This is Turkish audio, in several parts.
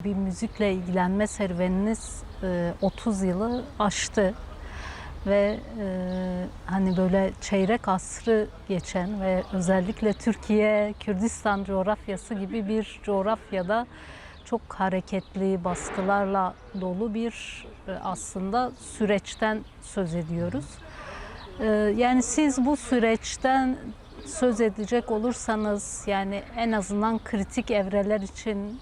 Bir müzikle ilgilenme serüveniniz 30 yılı aştı ve hani böyle çeyrek asrı geçen ve özellikle Türkiye, Kürdistan coğrafyası gibi bir coğrafyada çok hareketli baskılarla dolu bir aslında süreçten söz ediyoruz. Yani siz bu süreçten söz edecek olursanız yani en azından kritik evreler için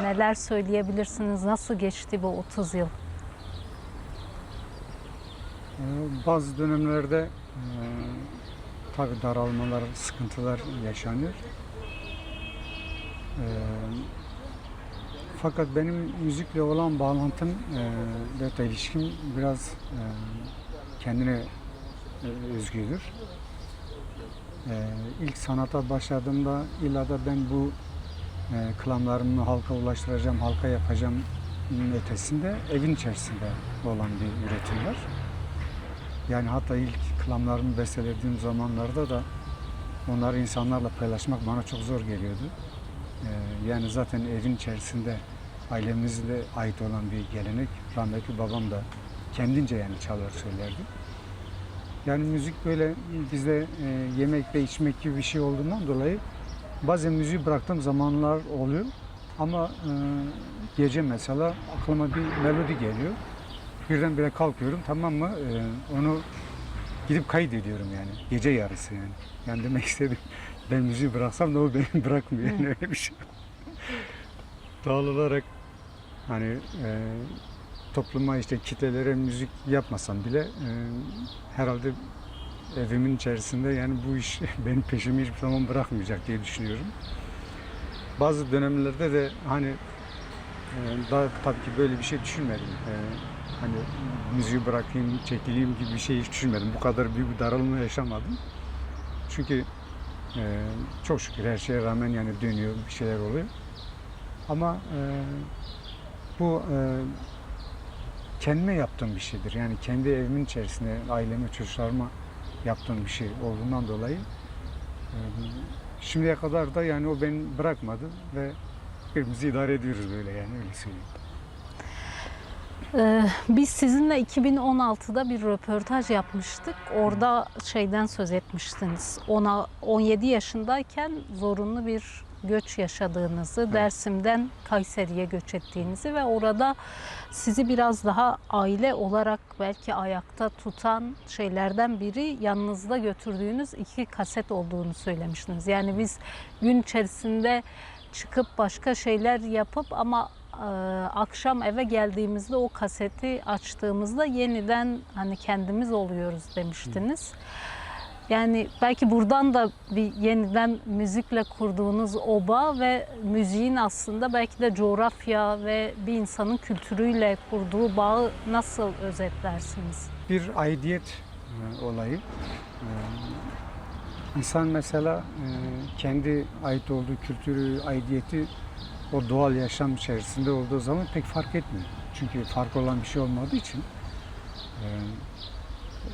neler söyleyebilirsiniz? Nasıl geçti bu 30 yıl? Bazı dönemlerde tabii daralmalar, sıkıntılar yaşanıyor. Fakat benim müzikle olan bağlantım ve ilişkim biraz kendine özgüdür. İlk sanata başladığımda illa da ben bu klamlarımı halka ulaştıracağım, halka yapacağım ötesinde evin içerisinde olan bir üretim var. Yani hatta ilk klamlarımı bestelediğim zamanlarda da onları insanlarla paylaşmak bana çok zor geliyordu. Yani zaten evin içerisinde ailemizle ait olan bir gelenek. Rahmetli babam da kendince yani çalar söylerdi. Yani müzik böyle bizde yemek ve içmek gibi bir şey olduğundan dolayı bazen müziği bıraktığım zamanlar oluyor. Ama gece mesela aklıma bir melodi geliyor. Birdenbire kalkıyorum, tamam mı? Onu gidip kaydediyorum yani. Gece yarısı yani. Yani demek istedim, ben müziği bıraksam da o beni bırakmıyor yani öyle bir şey. Doğal olarak hani topluma işte kitlelere müzik yapmasam bile herhalde evimin içerisinde yani bu iş benim peşimi hiçbir zaman bırakmayacak diye düşünüyorum. Bazı dönemlerde de hani daha tabii ki böyle bir şey düşünmedim. Hani müziği bırakayım, çekileyim gibi bir şey hiç düşünmedim. Bu kadar büyük bir daralma yaşamadım. Çünkü çok şükür her şeye rağmen yani dönüyor, bir şeyler oluyor. Ama bu kendime yaptığım bir şeydir. Yani kendi evimin içerisinde aileme, çocuklarıma yaptığım bir şey olduğundan dolayı şimdiye kadar da yani o beni bırakmadı ve birbirimizi idare ediyoruz böyle yani öyle söyleyeyim. Biz sizinle 2016'da bir röportaj yapmıştık. Orada şeyden söz etmiştiniz. 17 yaşındayken zorunlu bir göç yaşadığınızı, evet. Dersim'den Kayseri'ye göç ettiğinizi ve orada sizi biraz daha aile olarak belki ayakta tutan şeylerden biri yanınızda götürdüğünüz 2 kaset olduğunu söylemiştiniz. Yani biz gün içerisinde çıkıp başka şeyler yapıp ama akşam eve geldiğimizde o kaseti açtığımızda yeniden hani kendimiz oluyoruz demiştiniz. Yani belki buradan da bir yeniden müzikle kurduğunuz o bağ ve müziğin aslında belki de coğrafya ve bir insanın kültürüyle kurduğu bağı nasıl özetlersiniz? Bir aidiyet olayı. İnsan mesela kendi ait olduğu kültürü, aidiyeti o doğal yaşam içerisinde olduğu zaman pek fark etmiyor. Çünkü fark olan bir şey olmadığı için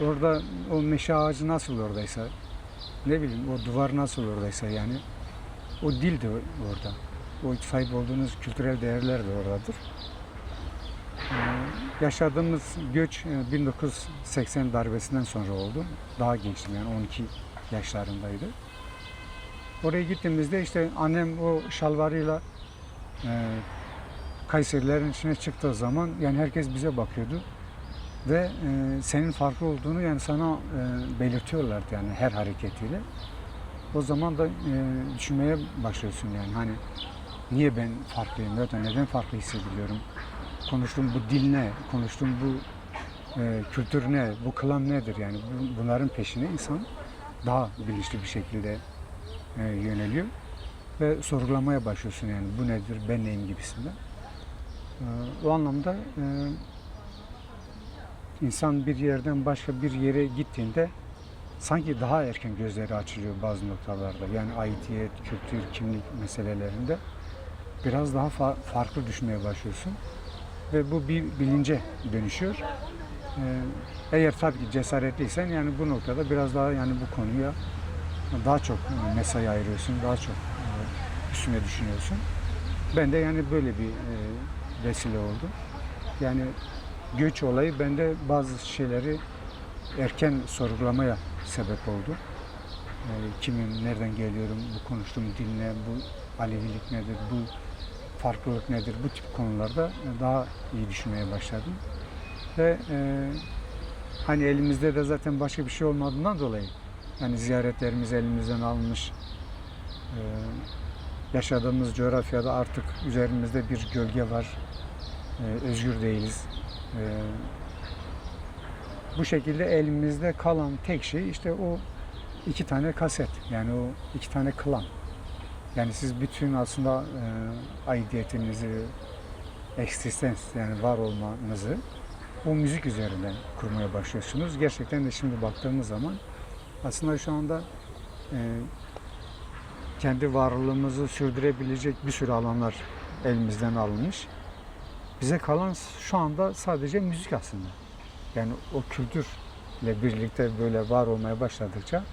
orada o meşe ağacı nasıl oradaysa, ne bileyim o duvar nasıl oradaysa yani o dil de orada. O sahip olduğunuz kültürel değerler de oradadır. Yaşadığımız göç 1980 darbesinden sonra oldu. Daha gençtim yani 12 yaşlarındaydı. Oraya gittiğimizde işte annem o şalvarıyla Kayserilerin içine çıktığı zaman yani herkes bize bakıyordu ve senin farklı olduğunu yani sana belirtiyorlardı yani her hareketiyle. O zaman da düşünmeye başlıyorsun yani hani niye ben farklıyım ya da neden farklı hissediliyorum? Konuştuğum bu dil ne? Konuştuğum bu kültür ne? Bu klan nedir yani? Bunların peşine insan daha bilinçli bir şekilde yöneliyor. Ve sorgulamaya başlıyorsun yani bu nedir, ben neyim gibisinden. O anlamda insan bir yerden başka bir yere gittiğinde sanki daha erken gözleri açılıyor bazı noktalarda. Yani aidiyet, kültür, kimlik meselelerinde biraz daha farklı düşünmeye başlıyorsun. Ve bu bir bilince dönüşüyor. Eğer tabii ki cesaretliysen yani bu noktada biraz daha yani bu konuya daha çok mesai ayırıyorsun, daha çok üstüne düşünüyorsun. Ben de yani böyle bir vesile oldu. Yani göç olayı bende bazı şeyleri erken sorgulamaya sebep oldu. Kimim, nereden geliyorum, bu konuştuğum dil ne, bu Alevilik nedir, bu farklılık nedir, bu tip konularda daha iyi düşünmeye başladım. Ve hani elimizde de zaten başka bir şey olmadığından dolayı, hani ziyaretlerimiz elimizden alınmış, yaşadığımız coğrafyada artık üzerimizde bir gölge var, özgür değiliz. Bu şekilde elimizde kalan tek şey işte o 2 tane kaset, yani o 2 tane klan. Yani siz bütün aslında aidiyetinizi, eksistens yani var olmanızı o müzik üzerinden kurmaya başlıyorsunuz. Gerçekten de şimdi baktığımız zaman aslında şu anda kendi varlığımızı sürdürebilecek bir sürü alanlar elimizden alınmış. Bize kalan şu anda sadece müzik aslında. Yani o kültürle birlikte böyle var olmaya başladıkça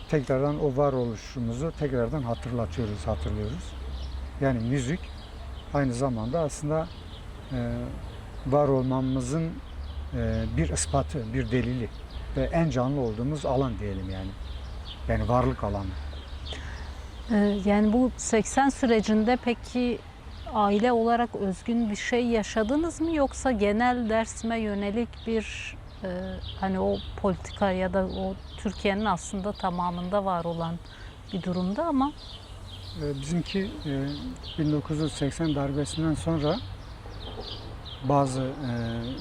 tekrardan o varoluşumuzu tekrardan hatırlıyoruz. Yani müzik aynı zamanda aslında var olmamızın bir ispatı, bir delili ve en canlı olduğumuz alan diyelim yani. Yani varlık alanı. Yani bu 80 sürecinde peki aile olarak özgün bir şey yaşadınız mı, yoksa genel Dersim'e yönelik bir hani o politika ya da o Türkiye'nin aslında tamamında var olan bir durumda ama Bizimki 1980 darbesinden sonra bazı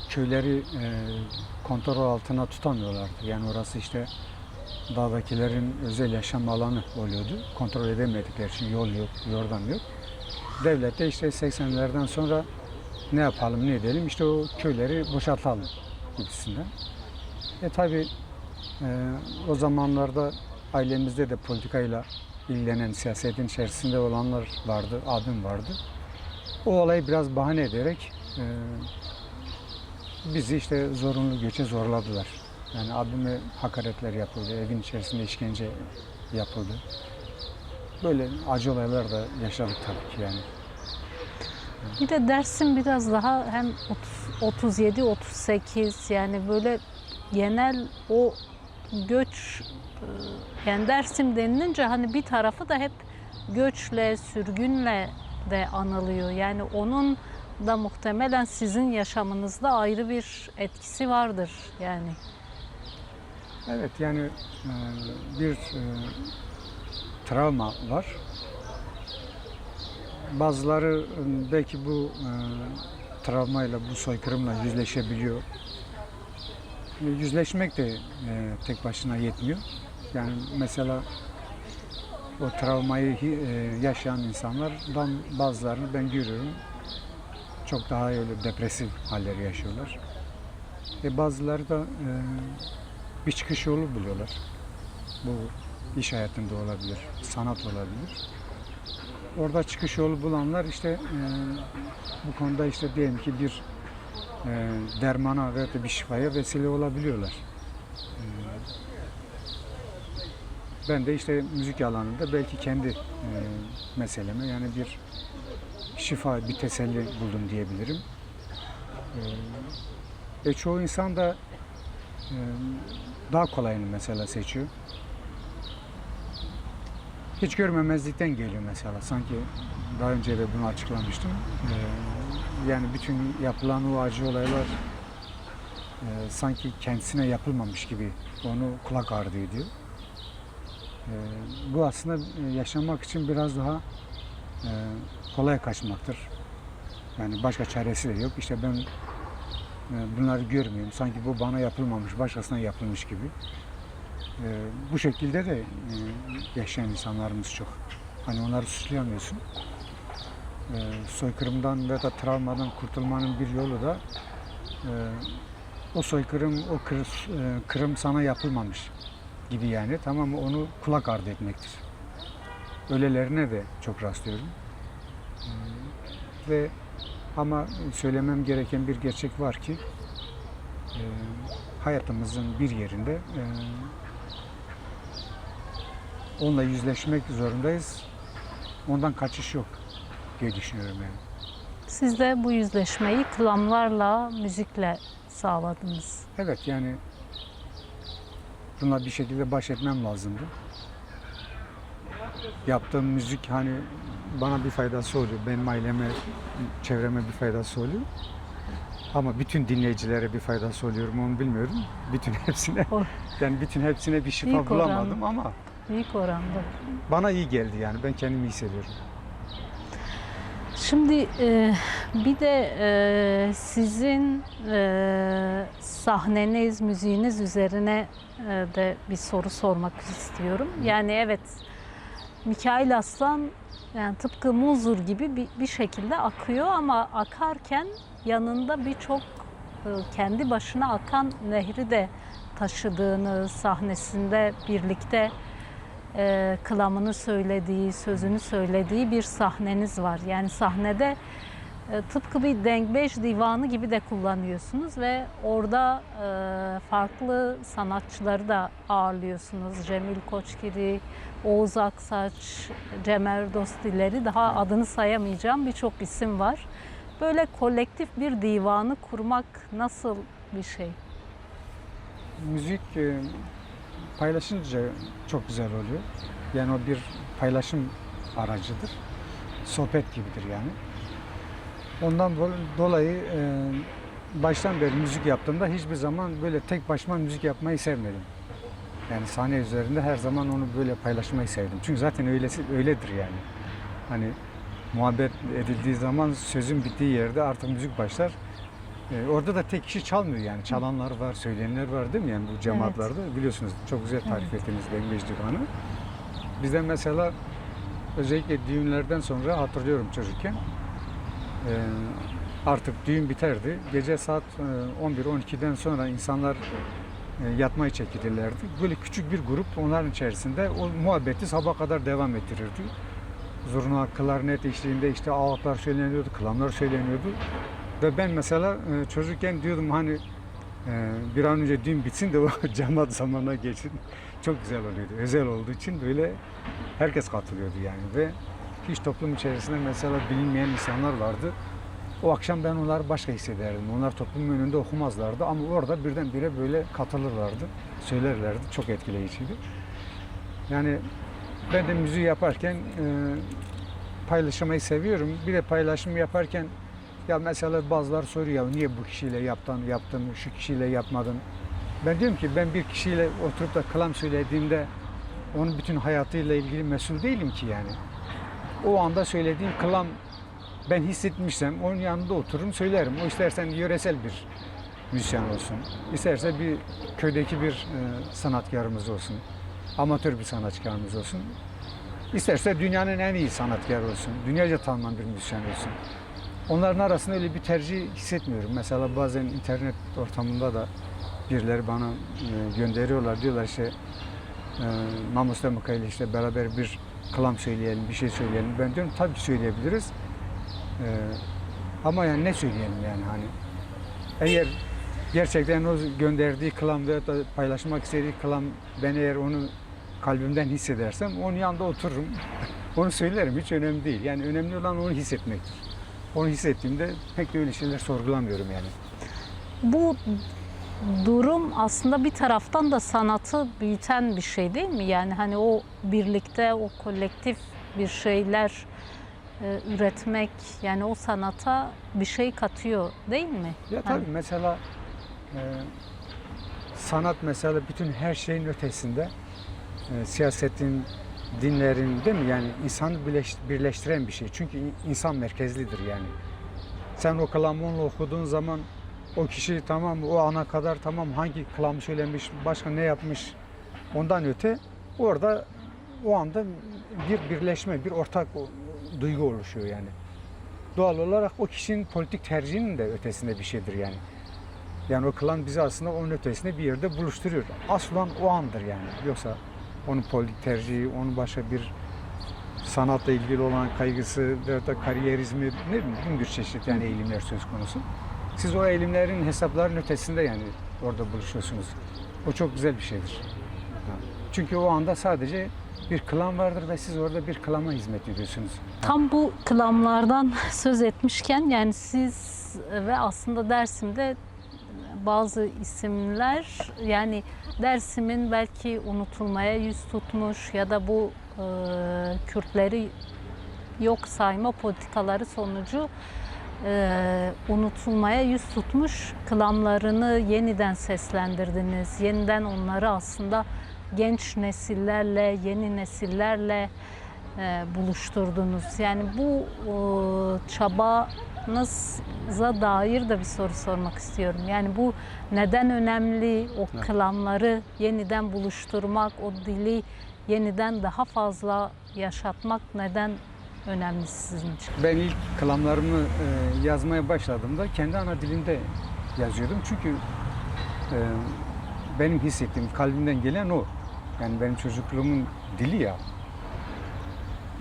köyleri kontrol altına tutamıyorlardı. Yani orası işte dağdakilerin özel yaşam alanı oluyordu. Kontrol edemedikleri için yol yok, yordam yok. Devlet de işte 80'lerden sonra ne yapalım, ne edelim, işte o köyleri boşaltalım gibisinden. Tabii o zamanlarda ailemizde de politikayla ilgilenen, siyasetin içerisinde olanlar vardı, abim vardı. O olayı biraz bahane ederek bizi işte zorunlu göçe zorladılar. Yani abime hakaretler yapıldı, evin içerisinde işkence yapıldı. Böyle acı olaylar da yaşadık tabii ki yani. bir de Dersim biraz daha hem 37-38 yani böyle genel o göç, yani Dersim denilince hani bir tarafı da hep göçle, sürgünle de anılıyor. Yani onun da muhtemelen sizin yaşamınızda ayrı bir etkisi vardır yani. Evet yani bir travma var. Bazıları belki bu travmayla, bu soykırımla yüzleşebiliyor. Yüzleşmek de tek başına yetmiyor. Yani mesela o travmayı yaşayan insanlardan bazılarını ben görüyorum. Çok daha öyle depresif halleri yaşıyorlar. Bazıları da bir çıkış yolu buluyorlar. Bu iş hayatında olabilir, sanat olabilir. Orada çıkış yolu bulanlar işte bu konuda işte diyelim ki bir dermana veya da bir şifaya vesile olabiliyorlar. Ben de işte müzik alanında belki kendi meseleme yani bir şifa, bir teselli buldum diyebilirim. Çoğu insan da daha kolayını mesela seçiyor. Hiç görmemezlikten geliyor mesela. Sanki daha önce de bunu açıklamıştım. Yani bütün yapılan o acı olaylar sanki kendisine yapılmamış gibi onu kulak ardı ediyor. Bu aslında yaşamak için biraz daha kolay kaçmaktır. Yani başka çaresi de yok. İşte ben bunları görmüyorum. Sanki bu bana yapılmamış, başkasına yapılmış gibi. Bu şekilde de yaşayan insanlarımız çok. Hani onları suçlayamıyorsun. Soykırımdan ve da travmadan kurtulmanın bir yolu da o soykırım, o kırım sana yapılmamış gibi yani. Tamam mı? Onu kulak ardı etmektir. Öylelerine de çok rastlıyorum. Ve ama söylemem gereken bir gerçek var ki hayatımızın bir yerinde onunla yüzleşmek zorundayız. ondan kaçış yok diye düşünüyorum yani. Siz de bu yüzleşmeyi klamlarla, müzikle sağladınız. Evet yani bununla bir şekilde baş etmem lazımdı. Yaptığım müzik hani bana bir faydası oluyor. Benim aileme, çevreme bir faydası oluyor. Ama bütün dinleyicilere bir faydası oluyor mu onu bilmiyorum. Bütün hepsine, O- yani bütün hepsine bir şifa Büyük oran. bulamadım ama Büyük oranda. bana iyi geldi yani. Ben kendimi iyi hissediyorum. Şimdi bir de sizin sahneniz, müziğiniz üzerine de bir soru sormak istiyorum. Yani evet, Mikail Aslan yani tıpkı Muzur gibi bir şekilde akıyor ama akarken yanında birçok kendi başına akan nehri de taşıdığını, sahnesinde birlikte kılamını söylediği, sözünü söylediği bir sahneniz var. Yani sahnede tıpkı bir Dengbej divanı gibi de kullanıyorsunuz ve orada farklı sanatçıları da ağırlıyorsunuz. Cemil Koçgiri, Oğuz Aksaç, Cem Erdostileri, daha adını sayamayacağım birçok isim var. Böyle kolektif bir divanı kurmak nasıl bir şey? Müzik paylaşınca çok güzel oluyor. Yani o bir paylaşım aracıdır. Sohbet gibidir yani. Ondan dolayı baştan beri müzik yaptığımda hiçbir zaman böyle tek başıma müzik yapmayı sevmedim. Yani sahne üzerinde her zaman onu böyle paylaşmayı sevdim. Çünkü zaten öyledir yani. Hani muhabbet edildiği zaman sözün bittiği yerde artık müzik başlar. Orada da tek kişi çalmıyor yani. Çalanlar var, söyleyenler var değil mi? Yani bu cemaatlarda biliyorsunuz çok güzel tarif ettiniz Dengbej Divanı. Bizden mesela özellikle düğünlerden sonra hatırlıyorum çocukken artık düğün biterdi. Gece saat 11-12'den sonra insanlar yatmaya çekilirlerdi. Böyle küçük bir grup onların içerisinde o muhabbeti sabaha kadar devam ettirirdi. Zurna, klarnet eşliğinde işte ağıtlar söyleniyordu, klamlar söyleniyordu. Ve ben mesela çocukken diyordum hani bir an önce düğün bitsin de o cemaat zamanına geçsin. Çok güzel oluyordu. Özel olduğu için böyle herkes katılıyordu yani ve hiç toplum içerisinde mesela bilinmeyen insanlar vardı. O akşam ben onları başka hissederdim. Onlar toplumun önünde okumazlardı ama orada birdenbire böyle katılırlardı, söylerlerdi. Çok etkileyiciydi. Yani ben de müziği yaparken paylaşmayı seviyorum. Bir de paylaşım yaparken ya mesela bazıları soruyor ya niye bu kişiyle yaptın, şu kişiyle yapmadın. Ben diyorum ki ben bir kişiyle oturup da kelam söylediğimde onun bütün hayatıyla ilgili mesul değilim ki yani. O anda söylediğim kelam ben hissetmişsem onun yanında otururum söylerim. O istersen yöresel bir müzisyen olsun, isterse bir köydeki bir sanatkarımız olsun, amatör bir sanatkarımız olsun, isterse dünyanın en iyi sanatkarı olsun, dünyaca tanınan bir müzisyen olsun. Onların arasında öyle bir tercih hissetmiyorum. Mesela bazen internet ortamında da birileri bana gönderiyorlar, diyorlar işte Namus'la Mikail işte beraber bir kelam söyleyelim, bir şey söyleyelim. Ben diyorum tabii ki söyleyebiliriz. Ama yani ne söyleyelim yani hani eğer gerçekten o gönderdiği kelam veya da paylaşmak istediği kelam ben eğer onu kalbimden hissedersem onun yanında otururum. Onu söylerim hiç önemli değil. Yani önemli olan onu hissetmektir. Onu hissettiğimde pek de öyle şeyler sorgulamıyorum yani. Bu durum aslında bir taraftan da sanatı büyüten bir şey değil mi? Yani hani o birlikte, o kolektif bir şeyler üretmek, yani o sanata bir şey katıyor değil mi? Ya tabii mesela sanat mesela bütün her şeyin ötesinde siyasetin, dinlerin değil mi? Yani insanı birleştiren bir şey. Çünkü insan merkezlidir yani. Sen o kelamı onunla okuduğun zaman o kişi tamam o ana kadar tamam hangi kelamı söylemiş, başka ne yapmış ondan öte orada o anda bir birleşme, bir ortak duygu oluşuyor yani. Doğal olarak o kişinin politik tercihinin de ötesinde bir şeydir yani. Yani o kelam bizi aslında onun ötesinde bir yerde buluşturuyor. Aslan o andır yani. Yoksa onun politik tercihi, onun başka bir sanatla ilgili olan kaygısı veya da kariyerizmi ne bileyim bir çeşit yani eğilimler söz konusu. Siz o eğilimlerin hesapların ötesinde yani orada buluşuyorsunuz. O çok güzel bir şeydir. Çünkü o anda sadece bir klan vardır ve siz orada bir klana hizmet ediyorsunuz. Tam bu klanlardan söz etmişken yani siz ve aslında Dersim'de bazı isimler yani Dersim'in belki unutulmaya yüz tutmuş ya da bu Kürtleri yok sayma politikaları sonucu unutulmaya yüz tutmuş klanlarını yeniden seslendirdiniz. Yeniden onları aslında genç nesillerle, yeni nesillerle buluşturdunuz. Yani bu çabanıza dair de bir soru sormak istiyorum. Yani bu neden önemli? O klanları yeniden buluşturmak, o dili yeniden daha fazla yaşatmak neden önemli sizin için? Ben ilk klamlarımı yazmaya başladığımda kendi ana dilimde yazıyordum. Çünkü benim hissettiğim, kalbimden gelen o. Yani benim çocukluğumun dili ya.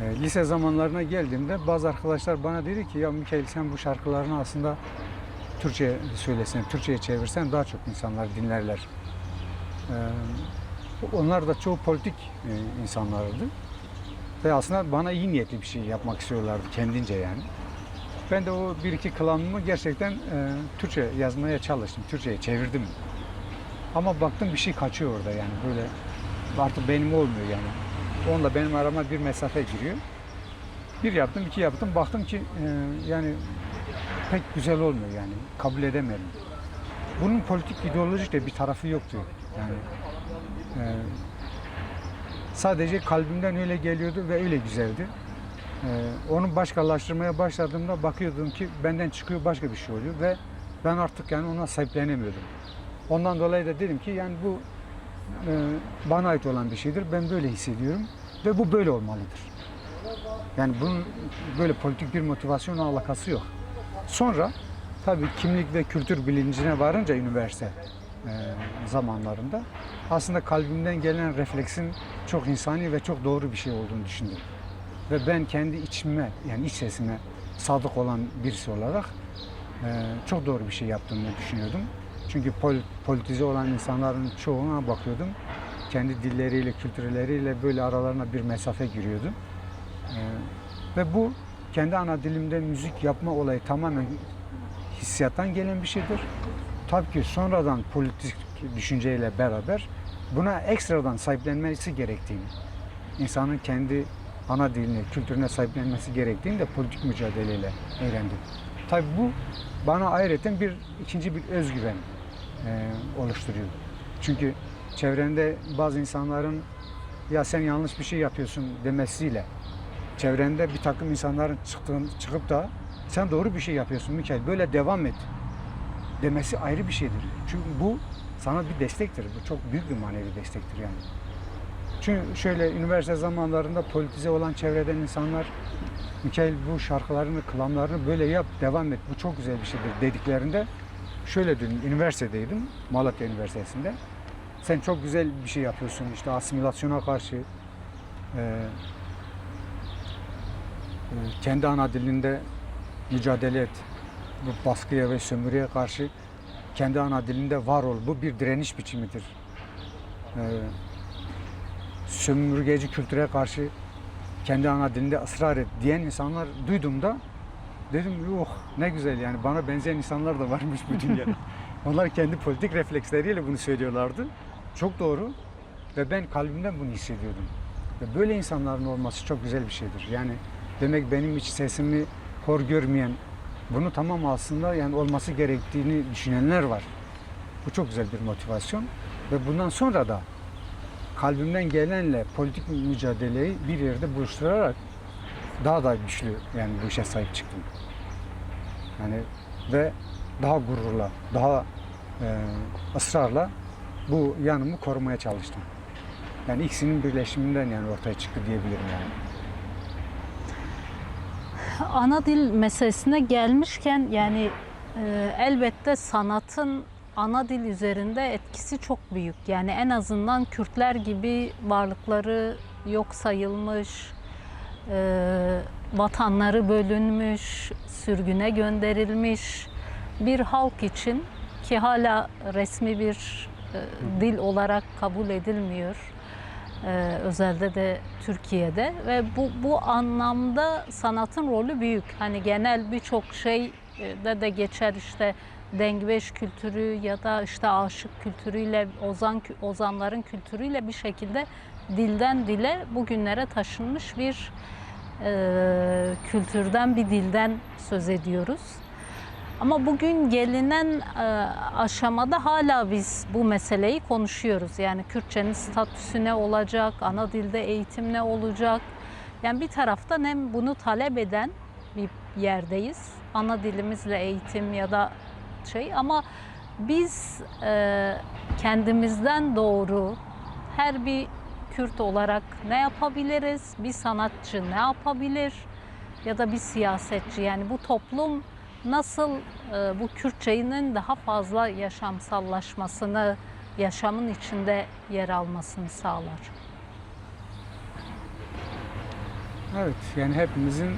Lise zamanlarına geldiğimde bazı arkadaşlar bana dedi ki ya Mikail sen bu şarkılarını aslında Türkçe söylesen, Türkçe'ye çevirsen daha çok insanlar dinlerler. Onlar da çoğu politik insanlardı. Ve aslında bana iyi niyetli bir şey yapmak istiyorlardı kendince yani. Ben de o bir iki klamımı gerçekten Türkçe yazmaya çalıştım, Türkçe'ye çevirdim. Ama baktım bir şey kaçıyor orada yani böyle artık benim olmuyor yani. Onunla benim arama bir mesafe giriyor. Bir yaptım, iki yaptım, baktım ki yani pek güzel olmuyor yani, kabul edemedim. Bunun politik ideolojik de bir tarafı yoktu yani. Sadece kalbimden öyle geliyordu ve öyle güzeldi. Onu başkalaştırmaya başladığımda bakıyordum ki benden çıkıyor başka bir şey oluyor ve ben artık yani ona sahiplenemiyordum. Ondan dolayı da dedim ki yani bu bana ait olan bir şeydir. Ben böyle hissediyorum ve bu böyle olmalıdır. Yani bunun böyle politik bir motivasyonla alakası yok. Sonra tabii kimlik ve kültür bilincine varınca üniversite zamanlarında aslında kalbimden gelen refleksin çok insani ve çok doğru bir şey olduğunu düşündüm. Ve ben kendi içime yani iç sesime sadık olan birisi olarak çok doğru bir şey yaptığımı düşünüyordum. Çünkü politize olan insanların çoğuna bakıyordum. Kendi dilleriyle, kültürleriyle böyle aralarına bir mesafe giriyordu. Ve bu kendi ana dilimde müzik yapma olayı tamamen hissiyattan gelen bir şeydir. Tabii ki sonradan politik düşünceyle beraber buna ekstradan sahiplenmesi gerektiğini, insanın kendi ana diline, kültürüne sahiplenmesi gerektiğini de politik mücadeleyle öğrendim. Tabii bu bana ayrıca ikinci bir özgüven oluşturuyor. Çünkü çevrende bazı insanların ya sen yanlış bir şey yapıyorsun demesiyle çevrende bir takım insanların çıkıp da sen doğru bir şey yapıyorsun Mikail böyle devam et demesi ayrı bir şeydir. Çünkü bu sana bir destektir. Bu çok büyük bir manevi destektir yani. Çünkü şöyle üniversite zamanlarında politize olan çevreden insanlar Mikail bu şarkılarını, klamlarını böyle yap, devam et. Bu çok güzel bir şeydir dediklerinde şöyle dedim, üniversitedeydim, Malatya Üniversitesi'nde. Sen çok güzel bir şey yapıyorsun, işte asimilasyona karşı, kendi ana dilinde mücadele et. Bu baskıya ve sömürüye karşı kendi ana dilinde var ol. Bu bir direniş biçimidir. Sömürgeci kültüre karşı kendi ana dilinde ısrar et diyen insanlar duyduğumda dedim yok ne güzel yani bana benzeyen insanlar da varmış bu dünyada. Onlar kendi politik refleksleriyle bunu söylüyorlardı. Çok doğru ve ben kalbimden bunu hissediyordum. Ve böyle insanların olması çok güzel bir şeydir. Yani demek benim iç sesimi hor görmeyen, bunu tamam aslında yani olması gerektiğini düşünenler var. Bu çok güzel bir motivasyon ve bundan sonra da kalbimden gelenle politik mücadeleyi bir yerde buluşturarak daha da güçlü yani bu işe sahip çıktım. Yani ve daha gururla, daha ısrarla bu yanımı korumaya çalıştım. Yani ikisinin birleşiminden yani ortaya çıktı diyebilirim yani. Ana dil meselesine gelmişken yani elbette sanatın ana dil üzerinde etkisi çok büyük. Yani en azından Kürtler gibi varlıkları yok sayılmış, vatanları bölünmüş, sürgüne gönderilmiş bir halk için ki hala resmi bir dil olarak kabul edilmiyor. Özelde de Türkiye'de ve bu anlamda sanatın rolü büyük. Hani genel birçok şey de geçer işte dengbeş kültürü ya da işte aşık kültürüyle ozanların kültürüyle bir şekilde dilden dile bugünlere taşınmış bir kültürden, bir dilden söz ediyoruz. Ama bugün gelinen aşamada hala biz bu meseleyi konuşuyoruz. Yani Kürtçenin statüsü ne olacak, ana dilde eğitim ne olacak? Yani bir taraftan hem bunu talep eden bir yerdeyiz. Ana dilimizle eğitim ya da ama biz kendimizden doğru her bir Kürt olarak ne yapabiliriz? Bir sanatçı ne yapabilir? Ya da bir siyasetçi, yani bu toplum nasıl bu Kürtçenin daha fazla yaşamsallaşmasını, yaşamın içinde yer almasını sağlar? Evet, yani hepimizin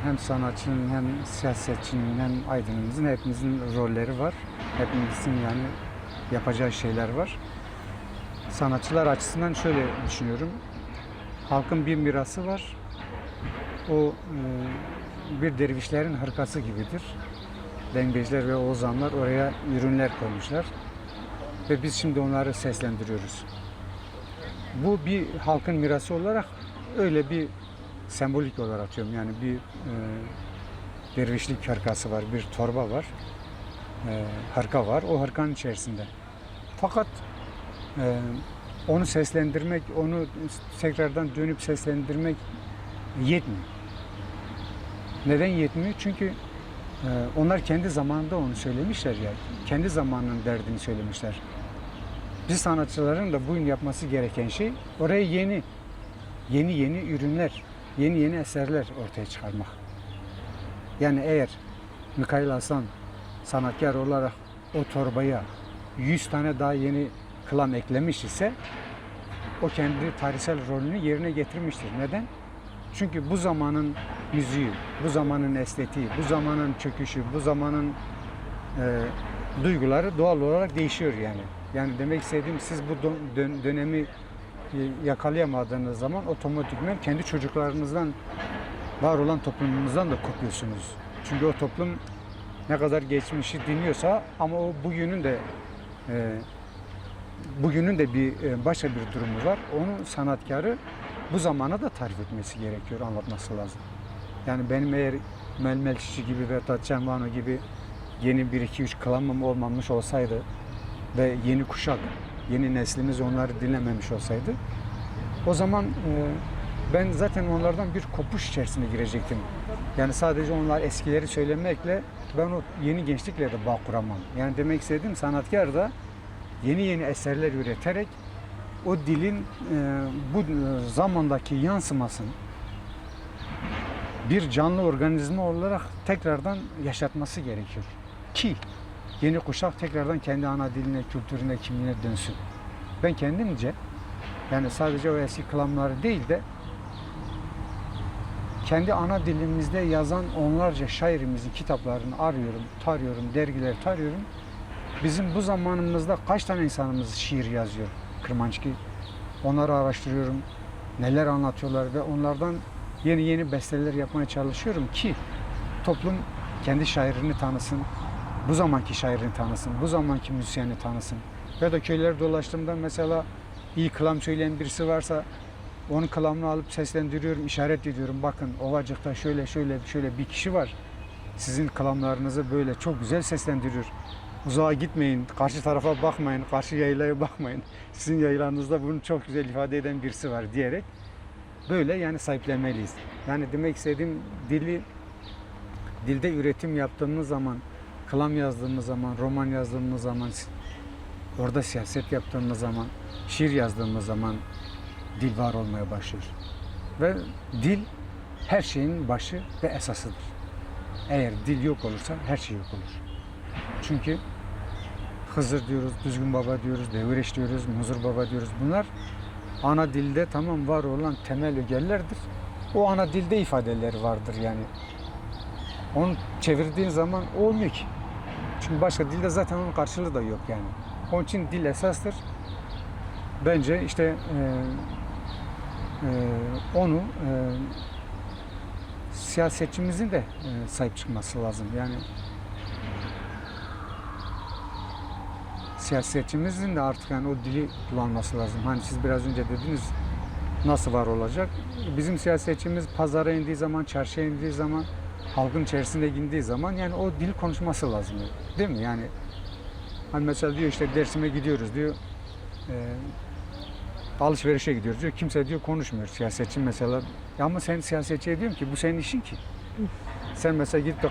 hem sanatçının hem siyasetçinin hem aydınımızın hepimizin rolleri var. Hepimizin yani yapacağı şeyler var. Sanatçılar açısından şöyle düşünüyorum. Halkın bir mirası var. O bir dervişlerin hırkası gibidir. Dengeciler ve ozanlar oraya ürünler koymuşlar. Ve biz şimdi onları seslendiriyoruz. Bu bir halkın mirası olarak öyle bir sembolik olarak diyorum. Yani bir dervişlik hırkası var, bir torba var, hırka var. O hırkanın içerisinde. Fakat onu seslendirmek, onu tekrardan dönüp seslendirmek yetmiyor. Neden yetmiyor? Çünkü onlar kendi zamanında onu söylemişler ya. Kendi zamanının derdini söylemişler. Biz sanatçıların da bugün yapması gereken şey oraya yeni ürünler, yeni eserler ortaya çıkarmak. Yani eğer Mikail Hasan sanatkar olarak o torbaya 100 tane daha yeni klam eklemiş ise o kendi tarihsel rolünü yerine getirmiştir. Neden? Çünkü bu zamanın müziği, bu zamanın estetiği, bu zamanın çöküşü, bu zamanın duyguları doğal olarak değişiyor yani. Yani demek istediğim, siz bu dönemi yakalayamadığınız zaman otomatikman kendi çocuklarınızdan, var olan toplumunuzdan da kopuyorsunuz. Çünkü o toplum ne kadar geçmişi dinliyorsa ama o bugünün de bir başka bir durumu var. Onun sanatkarı bu zamana da tarif etmesi gerekiyor, anlatması lazım. Yani benim eğer Melmel Çiçi gibi ve Tatcan Vano gibi yeni 1-2-3 klamım olmamış olsaydı ve yeni kuşak, yeni neslimiz onları dinlememiş olsaydı, o zaman ben zaten onlardan bir kopuş içerisine girecektim. Yani sadece onlar eskileri söylemekle ben o yeni gençlikle de bağ kuramam. Yani demek istediğim, sanatkar da yeni eserler üreterek o dilin bu zamandaki yansımasını bir canlı organizma olarak tekrardan yaşatması gerekiyor. Ki yeni kuşak tekrardan kendi ana diline, kültürüne, kimliğine dönsün. Ben kendimce, yani sadece o eski klamları değil de kendi ana dilimizde yazan onlarca şairimizin kitaplarını arıyorum, tarıyorum, dergiler tarıyorum. Bizim bu zamanımızda kaç tane insanımız şiir yazıyor, Kırmançki. Onları araştırıyorum, neler anlatıyorlar ve onlardan yeni besteler yapmaya çalışıyorum ki toplum kendi şairini tanısın, bu zamanki şairini tanısın, bu zamanki müzisyeni tanısın. Ya da köyleri dolaştığımda mesela iyi klam söyleyen birisi varsa onun klamını alıp seslendiriyorum, işaret ediyorum. Bakın Ovacık'ta şöyle bir kişi var. Sizin klamlarınızı böyle çok güzel seslendiriyor. Uzağa gitmeyin, karşı tarafa bakmayın, karşı yaylaya bakmayın. Sizin yaylanızda bunu çok güzel ifade eden birisi var diyerek böyle yani sahiplenmeliyiz. Yani demek istediğim, dilde üretim yaptığımız zaman, klam yazdığımız zaman, roman yazdığımız zaman, orada siyaset yaptığımız zaman, şiir yazdığımız zaman dil var olmaya başlıyor. Ve dil her şeyin başı ve esasıdır. Eğer dil yok olursa her şey yok olur. Çünkü Hızır diyoruz, Düzgün Baba diyoruz, Devireş diyoruz, Muzur Baba diyoruz. Bunlar ana dilde tamam var olan temel ögelerdir. O ana dilde ifadeleri vardır yani. Onu çevirdiğin zaman olmuyor ki. Çünkü başka dilde zaten onun karşılığı da yok yani. Onun için dil esastır. Bence işte onu siyasetçimizin de sahip çıkması lazım. Yani siyasetçimizin de artık yani o dili kullanması lazım. Hani siz biraz önce dediniz nasıl var olacak? Bizim siyasetçimiz pazara indiği zaman, çarşıya indiği zaman, halkın içerisinde indiği zaman yani o dil konuşması lazım. Değil mi? Yani hani mesela diyor işte Dersim'e gidiyoruz diyor. Alışverişe gidiyoruz diyor. Kimse diyor konuşmuyor siyasetçi mesela. Ya ama sen siyasetçiye diyorum ki bu senin işin ki. Sen mesela gidip de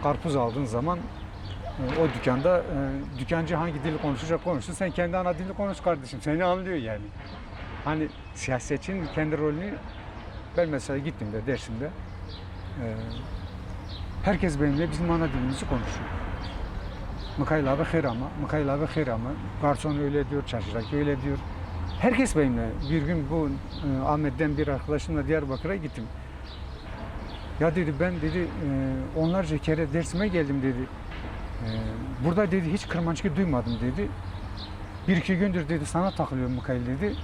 karpuz aldığın zaman o dükkanda dükkancı hangi dili konuşacak konuşsun. Sen kendi ana dilini konuş kardeşim. Seni anlıyor yani. Hani siyasetçinin kendi rolünü ben mesela gittiğimde Dersim'de herkes benimle bizim ana dilimizi konuşuyor. Mikail abi hayır ama, Mikail abi hayır ama. Garson öyle diyor, çarşıdaki öyle diyor. Herkes benimle. Bir gün bu Ahmet'ten bir arkadaşımla Diyarbakır'a gittim. Ya dedi ben dedi onlarca kere Dersim'e geldim dedi. Burada dedi hiç kırmançık duymadım dedi. Bir iki gündür dedi sana takılıyorum Mikail dedi.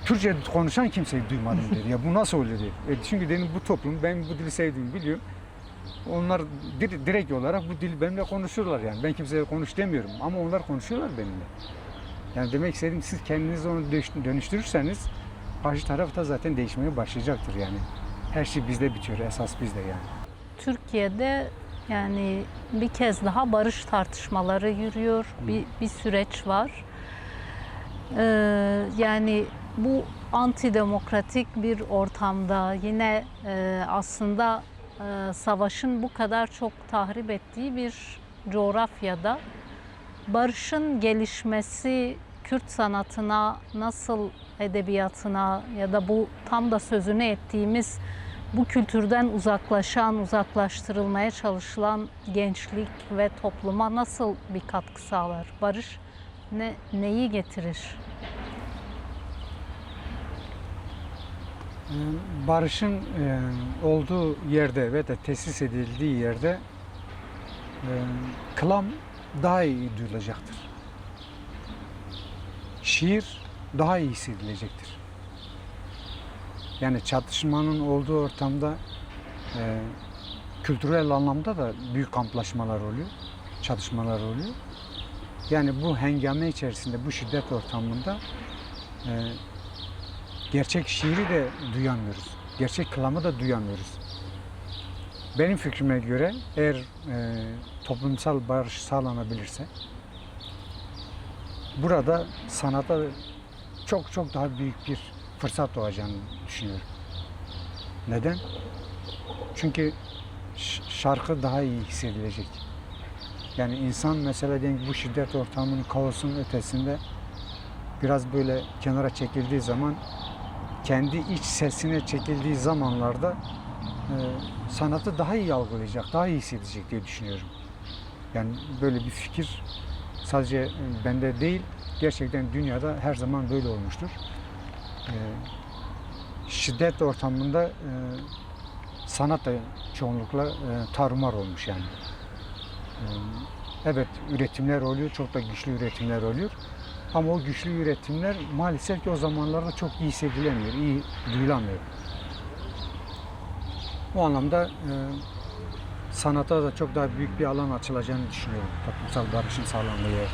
Türkçe konuşan kimseyi duymadım dedi. Ya bu nasıl oluyor dedi. Çünkü dedim bu toplum ben bu dili sevdiğimi biliyor. Onlar direkt olarak bu dili benimle konuşuyorlar yani. Ben kimseye konuş demiyorum ama onlar konuşuyorlar benimle. Yani demek istediğim siz kendinizi onu dönüştürürseniz karşı taraf da zaten değişmeye başlayacaktır yani. Her şey bizde bitiyor, esas bizde yani. Türkiye'de yani bir kez daha barış tartışmaları yürüyor, bir süreç var. Yani bu antidemokratik bir ortamda yine aslında savaşın bu kadar çok tahrip ettiği bir coğrafyada barışın gelişmesi Kürt sanatına, nasıl edebiyatına ya da bu tam da sözünü ettiğimiz bu kültürden uzaklaştırılmaya çalışılan gençlik ve topluma nasıl bir katkı sağlar? Barış neyi getirir? Barışın olduğu yerde ve de tesis edildiği yerde klam daha iyi duyulacaktır. Şiir daha iyi hissedilecektir. Yani çatışmanın olduğu ortamda kültürel anlamda da büyük kamplaşmalar oluyor, çatışmalar oluyor. Yani bu hengame içerisinde, bu şiddet ortamında gerçek şiiri de duyamıyoruz. Gerçek klamı da duyamıyoruz. Benim fikrime göre eğer toplumsal barış sağlanabilirse burada sanata çok daha büyük bir fırsat doğacağını düşünüyorum. Neden? Çünkü şarkı daha iyi hissedilecek. Yani insan mesela diyelim bu şiddet ortamının, kaosun ötesinde biraz böyle kenara çekildiği zaman, kendi iç sesine çekildiği zamanlarda sanatı daha iyi algılayacak, daha iyi hissedecek diye düşünüyorum. Yani böyle bir fikir sadece bende değil, gerçekten dünyada her zaman böyle olmuştur. Şiddet ortamında sanat da çoğunlukla tarumar olmuş yani. Evet, üretimler oluyor, çok da güçlü üretimler oluyor. Ama o güçlü üretimler maalesef ki o zamanlarda çok iyi hissedilemiyor, iyi duyulamıyor. O anlamda sanata da çok daha büyük bir alan açılacağını düşünüyorum, toplumsal barışın sağlandığı yer.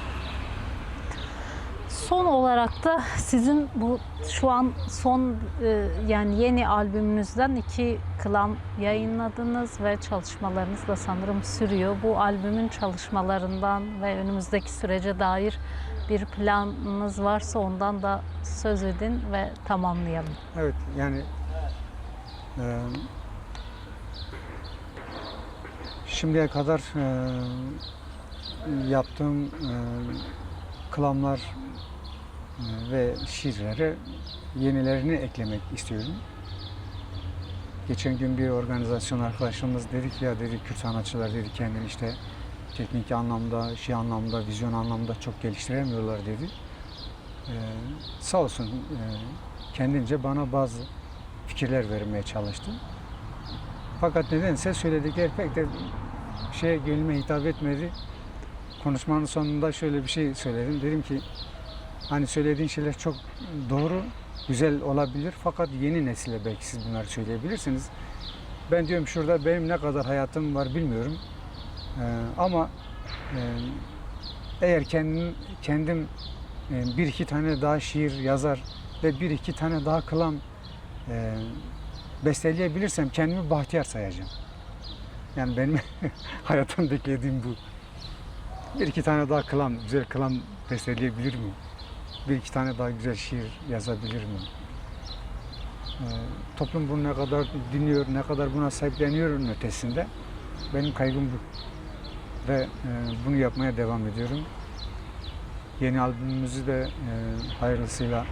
Son olarak da sizin bu şu an son yani yeni albümünüzden 2 klam yayınladınız ve çalışmalarınız da sanırım sürüyor. Bu albümün çalışmalarından ve önümüzdeki sürece dair bir planınız varsa ondan da söz edin ve tamamlayalım. Evet, yani şimdiye kadar yaptığım klamlar ve şiirlere yenilerini eklemek istiyorum. Geçen gün bir organizasyon arkadaşımız dedi ki ya dedi Kürt sanatçılar dedi kendini işte teknik anlamda, anlamda, vizyon anlamda çok geliştiremiyorlar dedi. Sağ olsun kendince bana bazı fikirler vermeye çalıştı. Fakat nedense söyledikleri pek de gönlüme hitap etmedi. Konuşmanın sonunda şöyle bir şey söyledim. Dedim ki hani söylediğin şeyler çok doğru güzel olabilir fakat yeni nesile belki siz bunları söyleyebilirsiniz. Ben diyorum şurada benim ne kadar hayatım var bilmiyorum. Ama eğer kendim bir iki tane daha şiir yazar ve bir iki tane daha kılam besteleyebilirsem kendimi bahtiyar sayacağım. Yani benim hayatım beklediğim bu. Bir iki tane daha güzel kılam besteleyebilir miyim? Bir iki tane daha güzel şiir yazabilir miyim? Toplum bunu ne kadar dinliyor, ne kadar buna sahipleniyor ötesinde. Benim kaygım bu. Ve bunu yapmaya devam ediyorum. Yeni albümümüzü de hayırlısıyla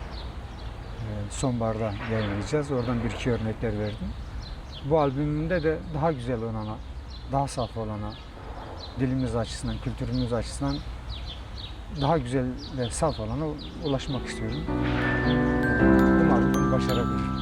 sonbaharda yayınlayacağız. Oradan bir iki örnekler verdim. Bu albümümde de daha güzel olana, daha saf olana, dilimiz açısından, kültürümüz açısından daha güzel ve saf olana ulaşmak istiyorum. Umarım bunu başarabilirim.